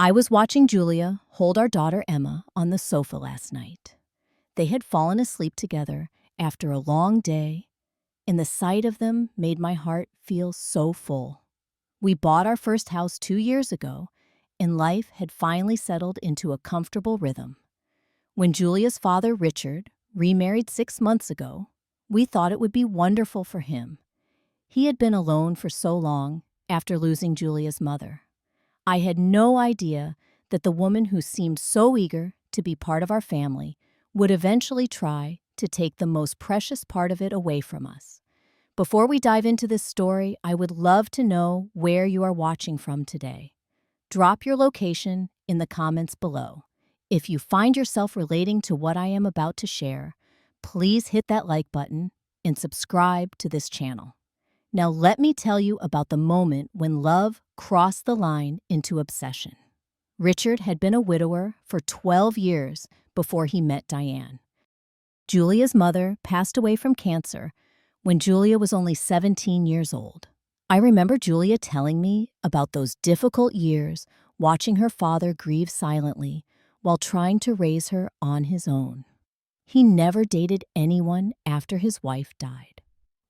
I was watching Julia hold our daughter Emma on the sofa last night. They had fallen asleep together after a long day, and the sight of them made my heart feel so full. We bought our first house 2 years ago, and life had finally settled into a comfortable rhythm. When Julia's father, Richard, remarried 6 months ago, we thought it would be wonderful for him. He had been alone for so long after losing Julia's mother. I had no idea that the woman who seemed so eager to be part of our family would eventually try to take the most precious part of it away from us. Before we dive into this story, I would love to know where you are watching from today. Drop your location in the comments below. If you find yourself relating to what I am about to share, please hit that like button and subscribe to this channel. Now let me tell you about the moment when love crossed the line into obsession. Richard had been a widower for 12 years before he met Diane. Julia's mother passed away from cancer when Julia was only 17 years old. I remember Julia telling me about those difficult years watching her father grieve silently while trying to raise her on his own. He never dated anyone after his wife died.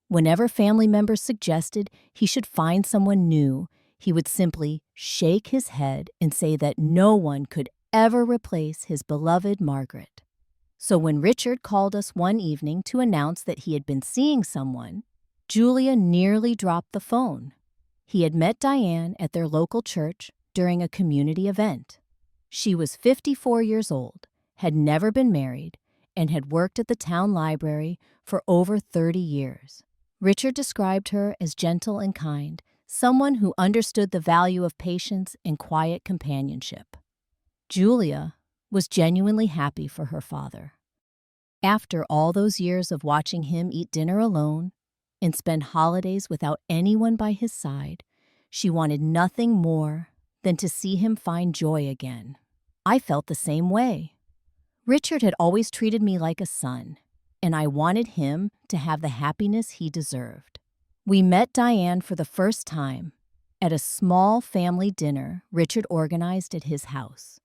Whenever family members suggested he should find someone new, he would simply shake his head and say that no one could ever replace his beloved Margaret. So when Richard called us one evening to announce that he had been seeing someone, Julia nearly dropped the phone. He had met Diane at their local church during a community event. She was 54 years old, had never been married, and had worked at the town library for over 30 years. Richard described her as gentle and kind, someone who understood the value of patience and quiet companionship. Julia was genuinely happy for her father. After all those years of watching him eat dinner alone and spend holidays without anyone by his side, she wanted nothing more than to see him find joy again. I felt the same way. Richard had always treated me like a son, and I wanted him to have the happiness he deserved. We met Diane for the first time at a small family dinner Richard organized at his house.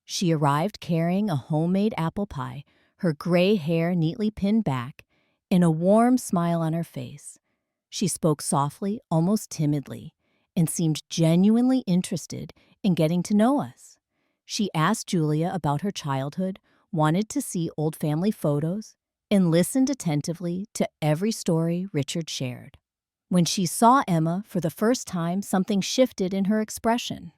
She arrived carrying a homemade apple pie, her gray hair neatly pinned back, and a warm smile on her face. She spoke softly, almost timidly, and seemed genuinely interested in getting to know us. She asked Julia about her childhood, wanted to see old family photos, and listened attentively to every story Richard shared. When she saw Emma for the first time, something shifted in her expression.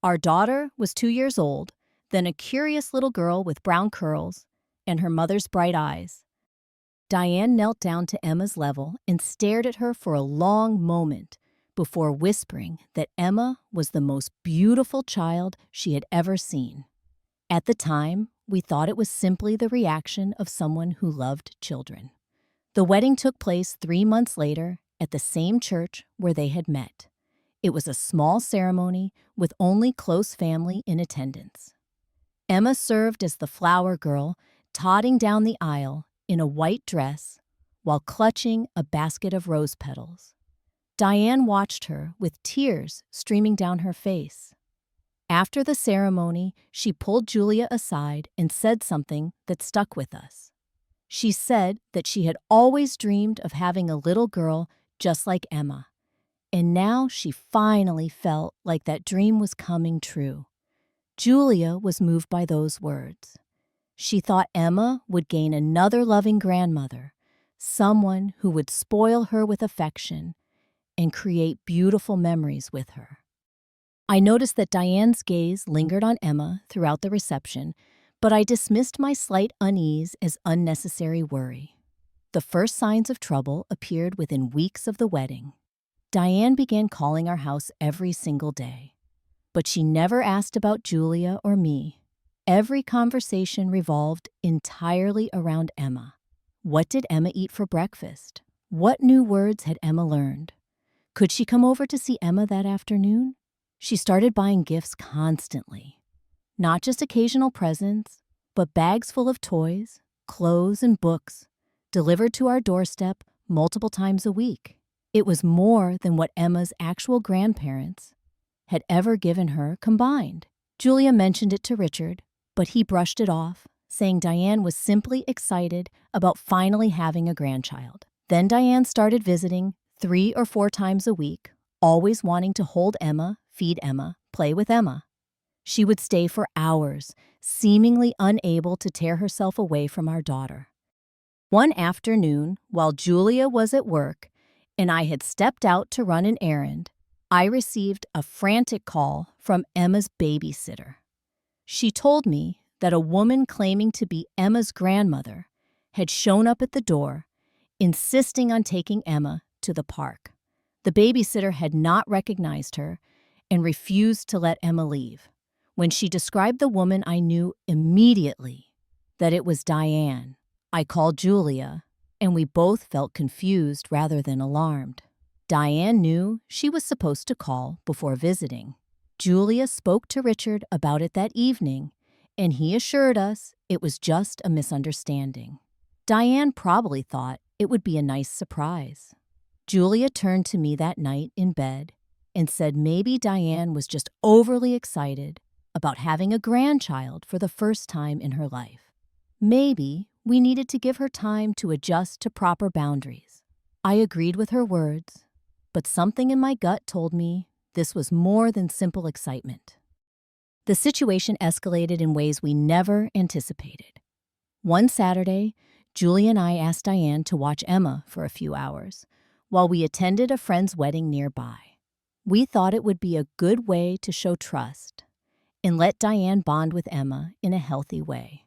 Our daughter was 2 years old, then a curious little girl with brown curls and her mother's bright eyes. Diane knelt down to Emma's level and stared at her for a long moment before whispering that Emma was the most beautiful child she had ever seen. At the time, we thought it was simply the reaction of someone who loved children. The wedding took place 3 months later at the same church where they had met. It was a small ceremony with only close family in attendance. Emma served as the flower girl, todding down the aisle in a white dress while clutching a basket of rose petals. Diane watched her with tears streaming down her face. After the ceremony, she pulled Julia aside and said something that stuck with us. She said that she had always dreamed of having a little girl just like Emma, and now she finally felt like that dream was coming true. Julia was moved by those words. She thought Emma would gain another loving grandmother, someone who would spoil her with affection and create beautiful memories with her. I noticed that Diane's gaze lingered on Emma throughout the reception, but I dismissed my slight unease as unnecessary worry. The first signs of trouble appeared within weeks of the wedding. Diane began calling our house every single day, but she never asked about Julia or me. Every conversation revolved entirely around Emma. What did Emma eat for breakfast? What new words had Emma learned? Could she come over to see Emma that afternoon? She started buying gifts constantly. Not just occasional presents, but bags full of toys, clothes, and books, delivered to our doorstep multiple times a week. It was more than what Emma's actual grandparents had ever given her combined. Julia mentioned it to Richard, but he brushed it off, saying Diane was simply excited about finally having a grandchild. Then Diane started visiting 3 or 4 times a week, always wanting to hold Emma, feed Emma, play with Emma. She would stay for hours, seemingly unable to tear herself away from our daughter. One afternoon, while Julia was at work and I had stepped out to run an errand, I received a frantic call from Emma's babysitter. She told me that a woman claiming to be Emma's grandmother had shown up at the door, insisting on taking Emma to the park. The babysitter had not recognized her and refused to let Emma leave. When she described the woman, I knew immediately that it was Diane. I called Julia, and we both felt confused rather than alarmed. Diane knew she was supposed to call before visiting. Julia spoke to Richard about it that evening, and he assured us it was just a misunderstanding. Diane probably thought it would be a nice surprise. Julia turned to me that night in bed and said maybe Diane was just overly excited about having a grandchild for the first time in her life. Maybe we needed to give her time to adjust to proper boundaries. I agreed with her words, but something in my gut told me this was more than simple excitement. The situation escalated in ways we never anticipated. One Saturday, Julie and I asked Diane to watch Emma for a few hours while we attended a friend's wedding nearby. We thought it would be a good way to show trust and let Diane bond with Emma in a healthy way.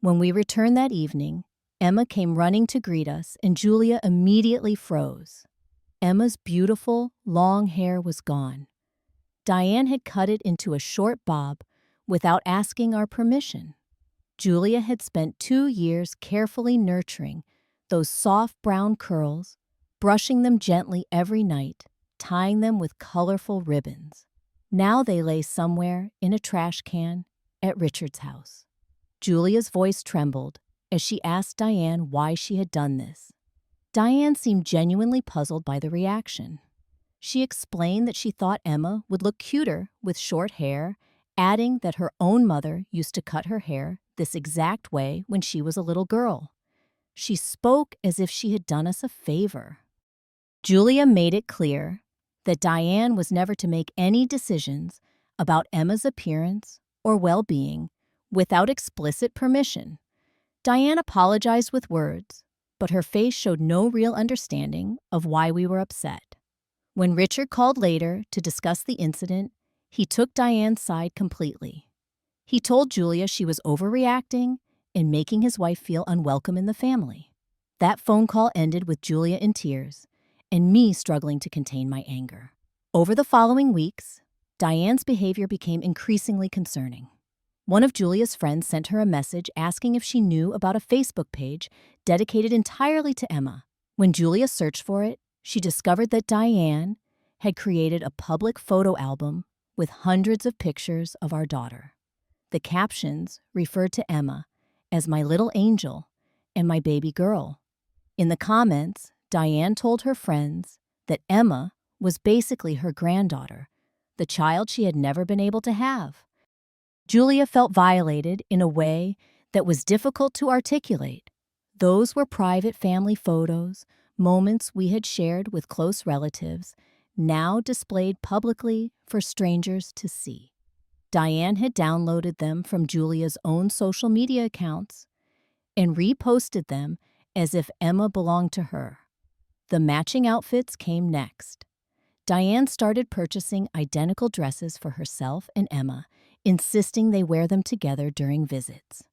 When we returned that evening, Emma came running to greet us, and Julia immediately froze. Emma's beautiful, long hair was gone. Diane had cut it into a short bob without asking our permission. Julia had spent 2 years carefully nurturing those soft brown curls, brushing them gently every night, tying them with colorful ribbons. Now they lay somewhere in a trash can at Richard's house. Julia's voice trembled as she asked Diane why she had done this. Diane seemed genuinely puzzled by the reaction. She explained that she thought Emma would look cuter with short hair, adding that her own mother used to cut her hair this exact way when she was a little girl. She spoke as if she had done us a favor. Julia made it clear that Diane was never to make any decisions about Emma's appearance or well-being without explicit permission. Diane apologized with words, but her face showed no real understanding of why we were upset. When Richard called later to discuss the incident, he took Diane's side completely. He told Julia she was overreacting and making his wife feel unwelcome in the family. That phone call ended with Julia in tears and me struggling to contain my anger. Over the following weeks, Diane's behavior became increasingly concerning. One of Julia's friends sent her a message asking if she knew about a Facebook page dedicated entirely to Emma. When Julia searched for it, she discovered that Diane had created a public photo album with hundreds of pictures of our daughter. The captions referred to Emma as my little angel and my baby girl. In the comments, Diane told her friends that Emma was basically her granddaughter, the child she had never been able to have. Julia felt violated in a way that was difficult to articulate. Those were private family photos, moments we had shared with close relatives, now displayed publicly for strangers to see. Diane had downloaded them from Julia's own social media accounts and reposted them as if Emma belonged to her. The matching outfits came next. Diane started purchasing identical dresses for herself and Emma, insisting they wear them together during visits.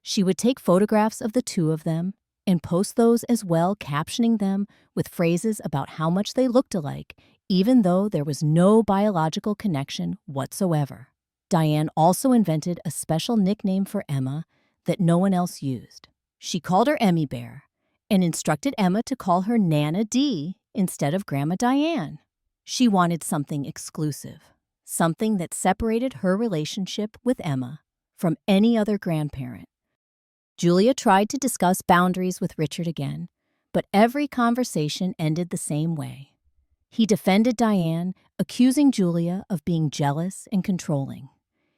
She would take photographs of the two of them and post those as well, captioning them with phrases about how much they looked alike, even though there was no biological connection whatsoever. Diane also invented a special nickname for Emma that no one else used. She called her Emmy Bear and instructed Emma to call her Nana D instead of Grandma Diane. She wanted something exclusive, something that separated her relationship with Emma from any other grandparent. Julia tried to discuss boundaries with Richard again, but every conversation ended the same way. He defended Diane, accusing Julia of being jealous and controlling.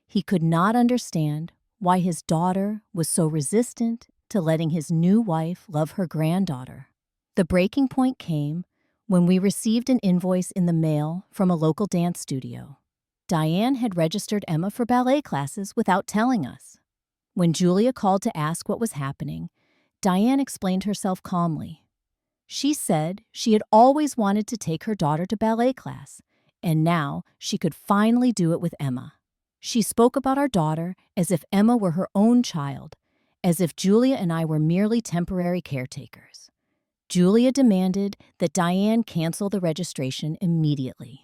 He could not understand why his daughter was so resistant to letting his new wife love her granddaughter. The breaking point came when we received an invoice in the mail from a local dance studio. Diane had registered Emma for ballet classes without telling us. When Julia called to ask what was happening, Diane explained herself calmly. She said she had always wanted to take her daughter to ballet class, and now she could finally do it with Emma. She spoke about our daughter as if Emma were her own child, as if Julia and I were merely temporary caretakers. Julia demanded that Diane cancel the registration immediately.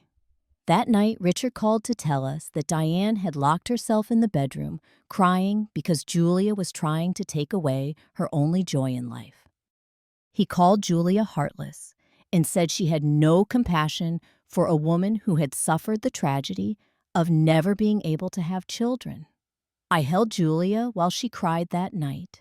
That night, Richard called to tell us that Diane had locked herself in the bedroom, crying because Julia was trying to take away her only joy in life. He called Julia heartless and said she had no compassion for a woman who had suffered the tragedy of never being able to have children. I held Julia while she cried that night.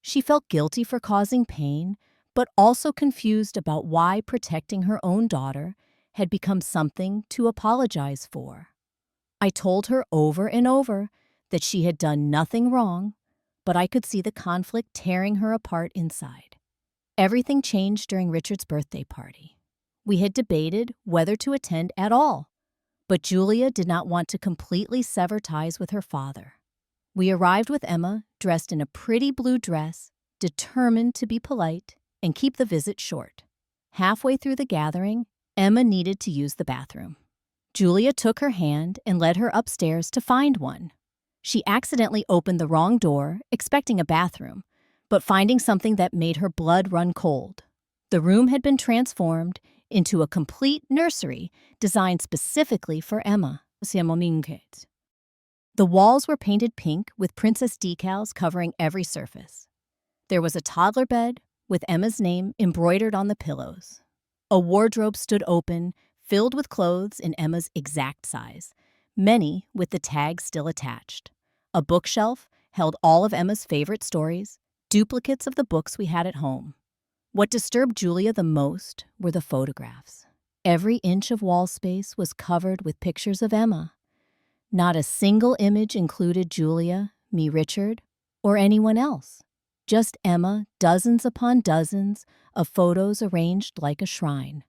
She felt guilty for causing pain, but also confused about why protecting her own daughter had become something to apologize for. I told her over and over that she had done nothing wrong, but I could see the conflict tearing her apart inside. Everything changed during Richard's birthday party. We had debated whether to attend at all, but Julia did not want to completely sever ties with her father. We arrived with Emma, dressed in a pretty blue dress, determined to be polite and keep the visit short. Halfway through the gathering, Emma needed to use the bathroom. Julia took her hand and led her upstairs to find one. She accidentally opened the wrong door, expecting a bathroom, but finding something that made her blood run cold. The room had been transformed into a complete nursery designed specifically for Emma. The walls were painted pink with princess decals covering every surface. There was a toddler bed with Emma's name embroidered on the pillows. A wardrobe stood open, filled with clothes in Emma's exact size, many with the tag still attached. A bookshelf held all of Emma's favorite stories, duplicates of the books we had at home. What disturbed Julia the most were the photographs. Every inch of wall space was covered with pictures of Emma. Not a single image included Julia, me, Richard, or anyone else. Just Emma, dozens upon dozens of photos arranged like a shrine.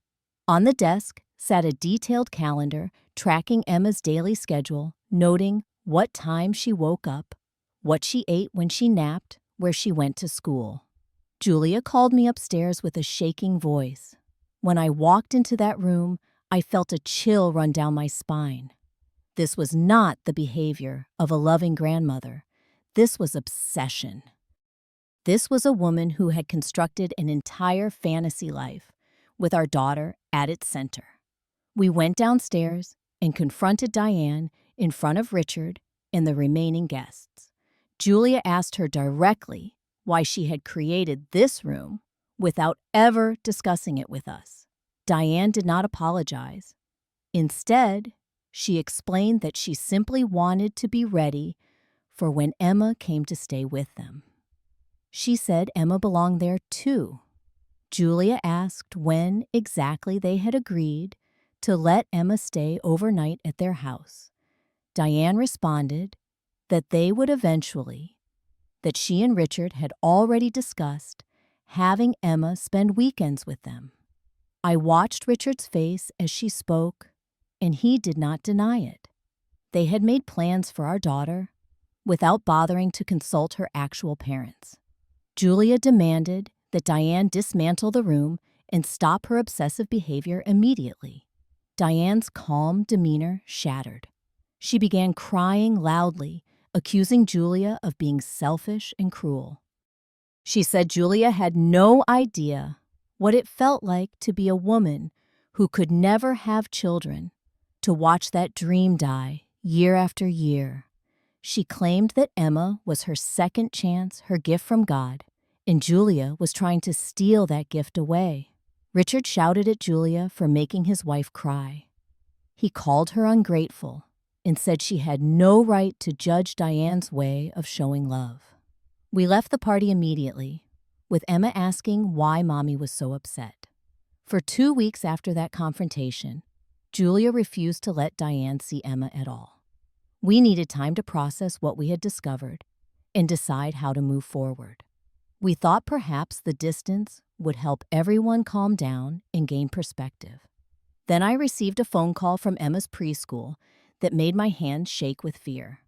On the desk sat a detailed calendar tracking Emma's daily schedule, noting what time she woke up, what she ate when she napped, where she went to school. Julia called me upstairs with a shaking voice. When I walked into that room, I felt a chill run down my spine. This was not the behavior of a loving grandmother. This was obsession. This was a woman who had constructed an entire fantasy life, with our daughter at its center. We went downstairs and confronted Diane in front of Richard and the remaining guests. Julia asked her directly why she had created this room without ever discussing it with us. Diane did not apologize. Instead, she explained that she simply wanted to be ready for when Emma came to stay with them. She said Emma belonged there too. Julia asked when exactly they had agreed to let Emma stay overnight at their house. Diane responded that they would eventually, that she and Richard had already discussed having Emma spend weekends with them. I watched Richard's face as she spoke, and he did not deny it. They had made plans for our daughter without bothering to consult her actual parents. Julia demanded that Diane dismantle the room and stop her obsessive behavior immediately. Diane's calm demeanor shattered. She began crying loudly, accusing Julia of being selfish and cruel. She said Julia had no idea what it felt like to be a woman who could never have children, to watch that dream die year after year. She claimed that Emma was her second chance, her gift from God, and Julia was trying to steal that gift away. Richard shouted at Julia for making his wife cry. He called her ungrateful and said she had no right to judge Diane's way of showing love. We left the party immediately, with Emma asking why Mommy was so upset. For 2 weeks after that confrontation, Julia refused to let Diane see Emma at all. We needed time to process what we had discovered and decide how to move forward. We thought perhaps the distance would help everyone calm down and gain perspective. Then I received a phone call from Emma's preschool that made my hand shake with fear.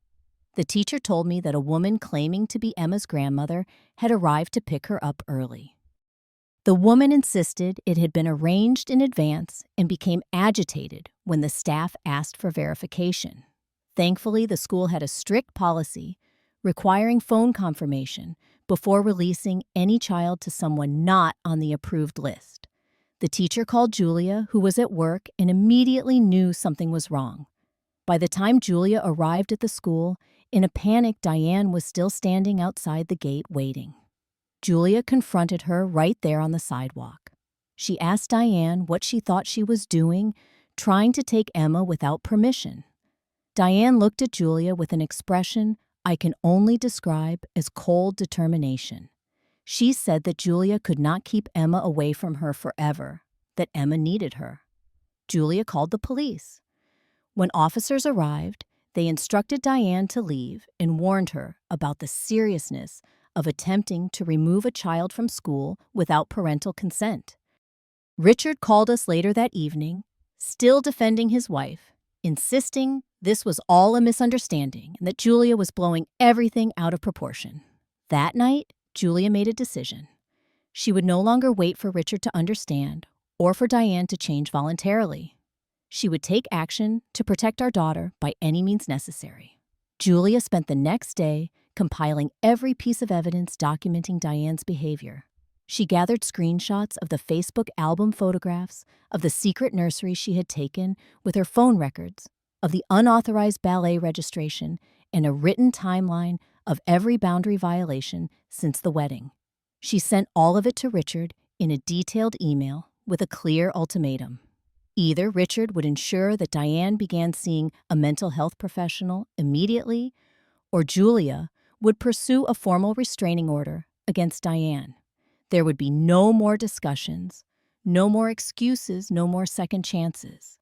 The teacher told me that a woman claiming to be Emma's grandmother had arrived to pick her up early. The woman insisted it had been arranged in advance and became agitated when the staff asked for verification. Thankfully, the school had a strict policy requiring phone confirmation before releasing any child to someone not on the approved list. The teacher called Julia, who was at work, and immediately knew something was wrong. By the time Julia arrived at the school, in a panic, Diane was still standing outside the gate waiting. Julia confronted her right there on the sidewalk. She asked Diane what she thought she was doing, trying to take Emma without permission. Diane looked at Julia with an expression I can only describe as cold determination. She said that Julia could not keep Emma away from her forever, that Emma needed her. Julia called the police. When officers arrived, they instructed Diane to leave and warned her about the seriousness of attempting to remove a child from school without parental consent. Richard called us later that evening, still defending his wife, insisting this was all a misunderstanding and that Julia was blowing everything out of proportion. That night, Julia made a decision. She would no longer wait for Richard to understand or for Diane to change voluntarily. She would take action to protect our daughter by any means necessary. Julia spent the next day compiling every piece of evidence documenting Diane's behavior. She gathered screenshots of the Facebook album photographs of the secret nursery she had taken with her phone records, of the unauthorized ballet registration, and a written timeline of every boundary violation since the wedding. She sent all of it to Richard in a detailed email with a clear ultimatum. Either Richard would ensure that Diane began seeing a mental health professional immediately, or Julia would pursue a formal restraining order against Diane. There would be no more discussions, no more excuses, no more second chances.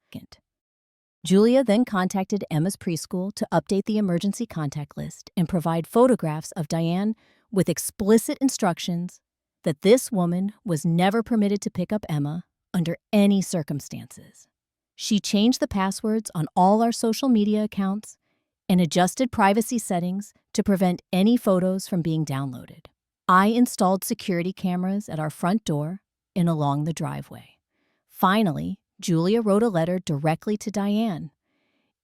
Julia then contacted Emma's preschool to update the emergency contact list and provide photographs of Diane with explicit instructions that this woman was never permitted to pick up Emma under any circumstances. She changed the passwords on all our social media accounts and adjusted privacy settings to prevent any photos from being downloaded. I installed security cameras at our front door and along the driveway. Finally, Julia wrote a letter directly to Diane.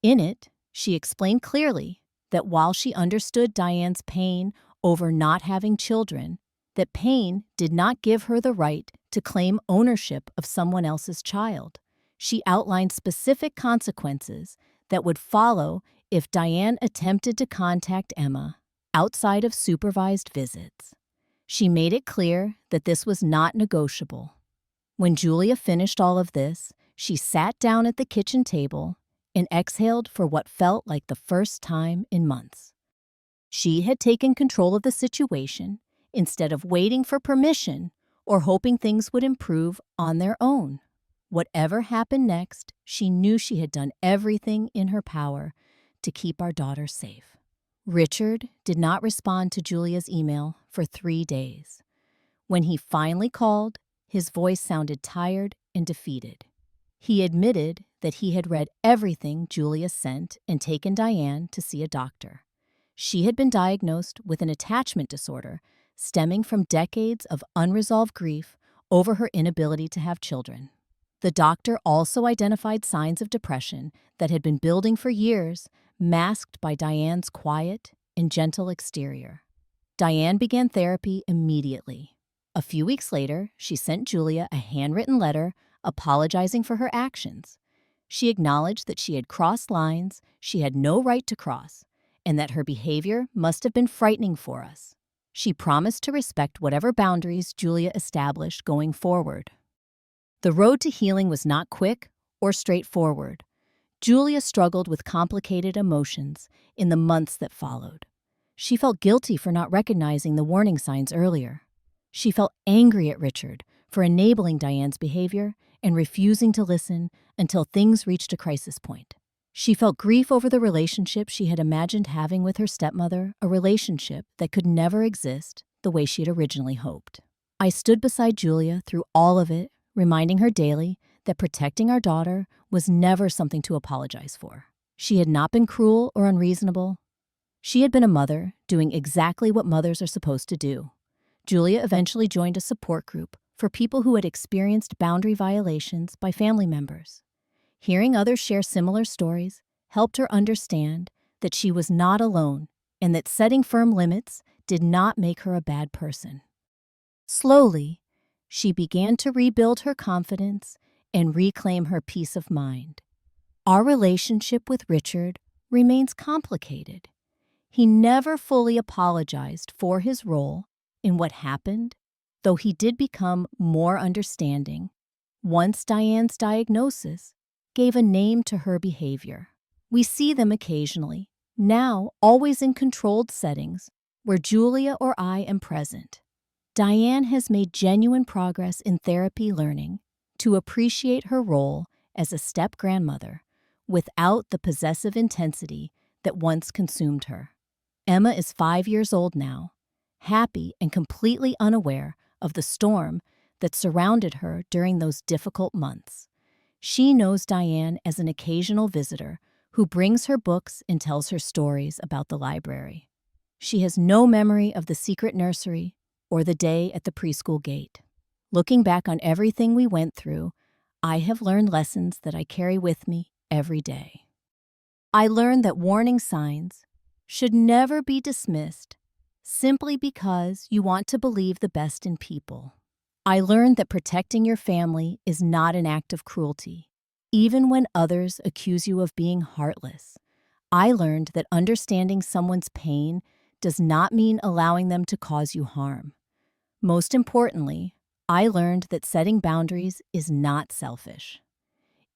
In it, she explained clearly that while she understood Diane's pain over not having children, that pain did not give her the right to claim ownership of someone else's child. She outlined specific consequences that would follow if Diane attempted to contact Emma outside of supervised visits. She made it clear that this was not negotiable. When Julia finished all of this, she sat down at the kitchen table and exhaled for what felt like the first time in months. She had taken control of the situation instead of waiting for permission or hoping things would improve on their own. Whatever happened next, she knew she had done everything in her power to keep our daughter safe. Richard did not respond to Julia's email for 3 days. When he finally called, his voice sounded tired and defeated. He admitted that he had read everything Julia sent and taken Diane to see a doctor. She had been diagnosed with an attachment disorder stemming from decades of unresolved grief over her inability to have children. The doctor also identified signs of depression that had been building for years, masked by Diane's quiet and gentle exterior. Diane began therapy immediately. A few weeks later, she sent Julia a handwritten letter apologizing for her actions. She acknowledged that she had crossed lines she had no right to cross, and that her behavior must have been frightening for us. She promised to respect whatever boundaries Julia established going forward. The road to healing was not quick or straightforward. Julia struggled with complicated emotions in the months that followed. She felt guilty for not recognizing the warning signs earlier. She felt angry at Richard for enabling Diane's behavior and refusing to listen until things reached a crisis point. She felt grief over the relationship she had imagined having with her stepmother, a relationship that could never exist the way she had originally hoped. I stood beside Julia through all of it, reminding her daily that protecting our daughter was never something to apologize for. She had not been cruel or unreasonable. She had been a mother, doing exactly what mothers are supposed to do. Julia eventually joined a support group for people who had experienced boundary violations by family members. Hearing others share similar stories helped her understand that she was not alone and that setting firm limits did not make her a bad person. Slowly, she began to rebuild her confidence and reclaim her peace of mind. Our relationship with Richard remains complicated. He never fully apologized for his role in what happened, though he did become more understanding once Diane's diagnosis gave a name to her behavior. We see them occasionally, now always in controlled settings where Julia or I am present. Diane has made genuine progress in therapy learning to appreciate her role as a step-grandmother without the possessive intensity that once consumed her. Emma is 5 years old now, happy and completely unaware of the storm that surrounded her during those difficult months. She knows Diane as an occasional visitor who brings her books and tells her stories about the library. She has no memory of the secret nursery or the day at the preschool gate. Looking back on everything we went through, I have learned lessons that I carry with me every day. I learned that warning signs should never be dismissed simply because you want to believe the best in people. I learned that protecting your family is not an act of cruelty, even when others accuse you of being heartless. I learned that understanding someone's pain does not mean allowing them to cause you harm. Most importantly, I learned that setting boundaries is not selfish.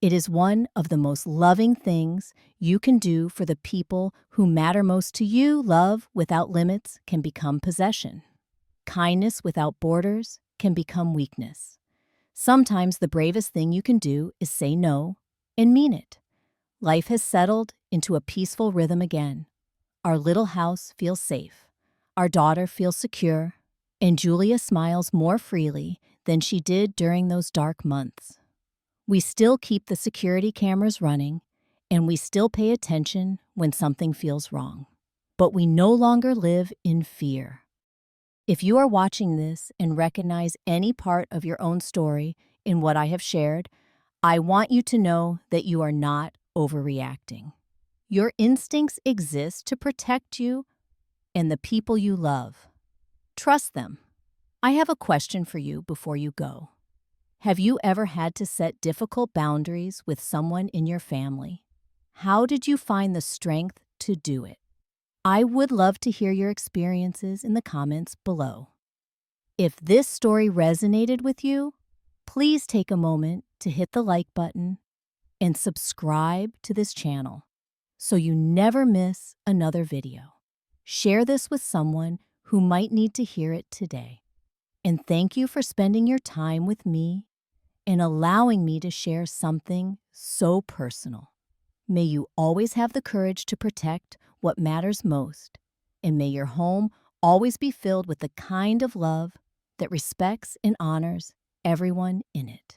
It is one of the most loving things you can do for the people who matter most to you. Love without limits can become possession. Kindness without borders can become weakness. Sometimes the bravest thing you can do is say no and mean it. Life has settled into a peaceful rhythm again. Our little house feels safe. Our daughter feels secure. And Julia smiles more freely than she did during those dark months. We still keep the security cameras running, and we still pay attention when something feels wrong. But we no longer live in fear. If you are watching this and recognize any part of your own story in what I have shared, I want you to know that you are not overreacting. Your instincts exist to protect you and the people you love. Trust them. I have a question for you before you go. Have you ever had to set difficult boundaries with someone in your family? How did you find the strength to do it? I would love to hear your experiences in the comments below. If this story resonated with you, please take a moment to hit the like button and subscribe to this channel so you never miss another video. Share this with someone who might need to hear it today. And thank you for spending your time with me and allowing me to share something so personal. May you always have the courage to protect what matters most, and may your home always be filled with the kind of love that respects and honors everyone in it.